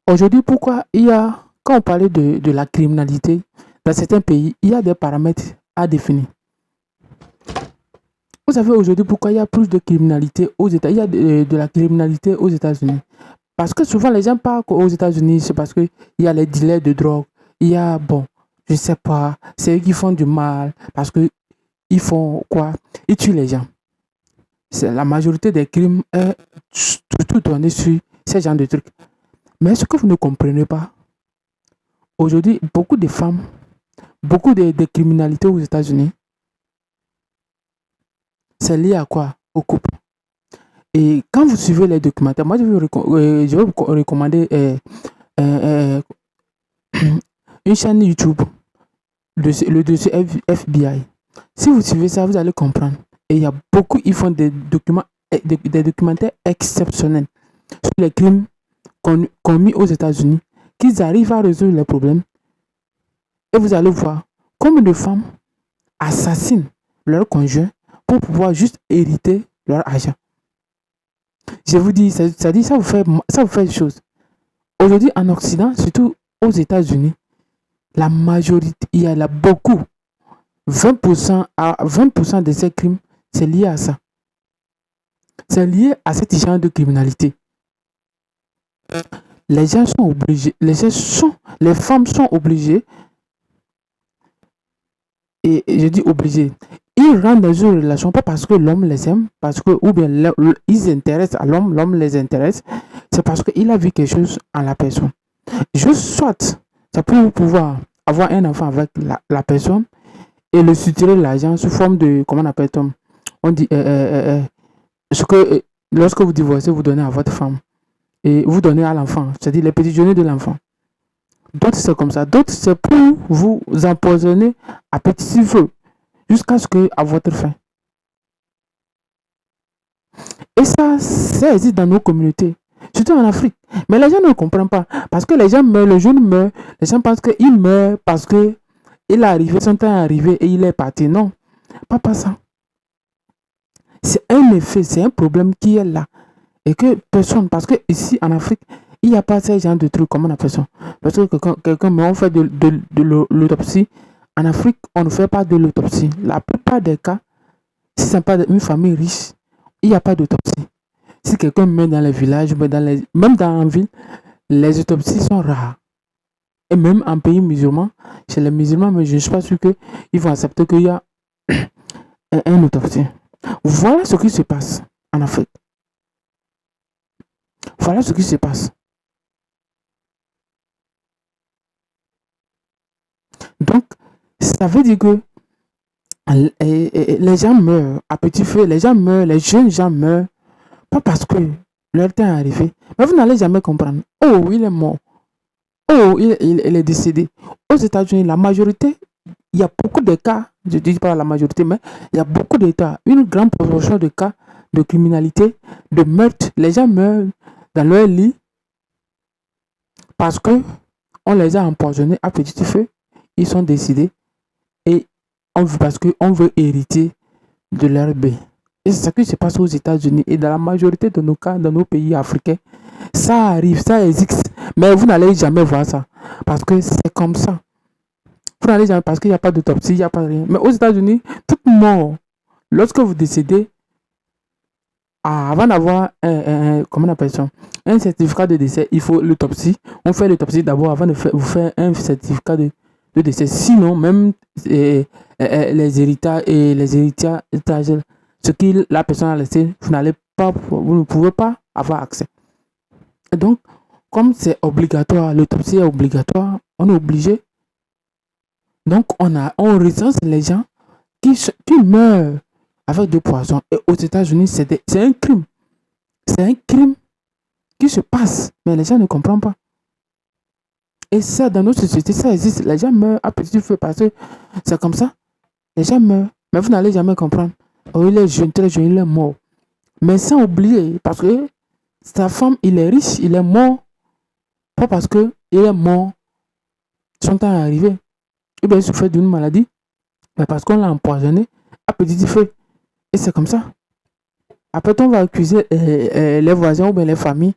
Aujourd'hui, pourquoi quand on parlait de la criminalité, dans certains pays, il y a des paramètres à définir. Vous savez aujourd'hui pourquoi il y a plus de criminalité aux États, il y a de la criminalité aux États-Unis. Parce que souvent les gens parlent qu'aux États-Unis, c'est parce qu'il y a les dealers de drogue, il y a, bon, je sais pas, c'est eux qui font du mal, parce que ils font quoi? Ils tuent les gens. C'est la majorité des crimes est surtout tournée sur ces genres de trucs. Mais ce que vous ne comprenez pas, aujourd'hui, beaucoup de femmes, beaucoup de criminalité aux États-Unis, c'est lié à quoi? Au couple. Et quand vous suivez les documentaires, moi je vais vous recommander euh, une chaîne YouTube, le dossier FBI. Si vous suivez ça, vous allez comprendre. Et il y a beaucoup, ils font des documentaires exceptionnels sur les crimes commis aux États-Unis, qu'ils arrivent à résoudre les problèmes. Et vous allez voir combien de femmes assassinent leur conjoint pour pouvoir juste hériter leur argent. Je vous dis, ça vous fait des choses. Aujourd'hui, en Occident, surtout aux États-Unis, la majorité, il y a beaucoup, 20% de ces crimes, c'est lié à ça. C'est lié à cet genre de criminalité. Les gens sont obligés, les femmes sont obligées, et je dis obligées, ils rentrent dans une relation pas parce que l'homme les aime, parce que, ou bien ils s'intéressent à l'homme, l'homme les intéresse, c'est parce qu'il a vu quelque chose en la personne. Juste soit, c'est pour pouvoir avoir un enfant avec la personne et le soutirer l'argent sous forme de, comment on appelle ça? On dit, ce que, lorsque vous divorcez, vous donnez à votre femme et vous donnez à l'enfant, c'est-à-dire les petits déjeuners de l'enfant. D'autres, c'est comme ça. D'autres, c'est pour vous empoisonner à petit feu jusqu'à ce que, à votre fin. Et ça existe dans nos communautés, surtout en Afrique. Mais les gens ne comprennent pas. Parce que les gens meurent, le jeune meurt. Les gens pensent qu'il meurt parce que il est arrivé, son temps est arrivé et il est parti. Non, pas ça. C'est un effet, c'est un problème qui est là. Et que personne, parce que ici en Afrique, il n'y a pas ce genre de trucs comme on appelle ça. Parce que quelqu'un meurt, on fait de l'autopsie. En Afrique, on ne fait pas de l'autopsie. La plupart des cas, si ce n'est pas une famille riche, il n'y a pas d'autopsie. Si quelqu'un meurt dans les villages, même dans la ville, les autopsies sont rares. Et même en pays musulman, chez les musulmans, mais je ne suis pas sûr qu'ils vont accepter qu'il y a un autopsie. Voilà ce qui se passe en Afrique. Voilà ce qui se passe. Donc, ça veut dire que les gens meurent à petit feu, les gens meurent, les jeunes gens meurent, pas parce que leur temps est arrivé. Mais vous n'allez jamais comprendre. Oh, il est mort. Oh, il est décédé. Aux États-Unis, la majorité, il y a beaucoup de cas, je ne dis pas la majorité, mais il y a beaucoup de cas, une grande proportion de cas de criminalité, de meurtre. Les gens meurent dans leur lit parce que on les a empoisonnés à petit feu. Ils sont décédés et parce qu'on veut hériter de leur bien. Et c'est ce qui se passe aux États-Unis et dans la majorité de nos cas, dans nos pays africains. Ça arrive, ça existe, mais vous n'allez jamais voir ça parce que c'est comme ça. Vous n'allez jamais parce qu'il n'y a pas d'autopsie, il n'y a pas rien. Mais aux États-Unis, toute mort, lorsque vous décédez, avant d'avoir comment on appelle ça, un certificat de décès, il faut l'autopsie. On fait l'autopsie d'abord avant de vous faire un certificat de décès. Sinon, même les héritages et les héritages, ce que la personne a laissé, vous ne pouvez pas avoir accès. Et donc, comme c'est obligatoire, l'autopsie est obligatoire, on est obligé. Donc, on recense les gens qui meurent avec des poisons. Et aux États-Unis, c'est un crime. C'est un crime qui se passe, mais les gens ne comprennent pas. Et ça, dans notre société, ça existe. Les gens meurent à petit feu parce que c'est comme ça. Les gens meurent, mais vous n'allez jamais comprendre. Oh, il est jeune, très jeune, il est mort. Mais sans oublier, parce que sa femme, il est riche, il est mort. Pas parce qu'il est mort, son temps est arrivé. Et bien, il souffre d'une maladie, mais parce qu'on l'a empoisonné à petit feu. Et c'est comme ça. Après, on va accuser les voisins ou bien les familles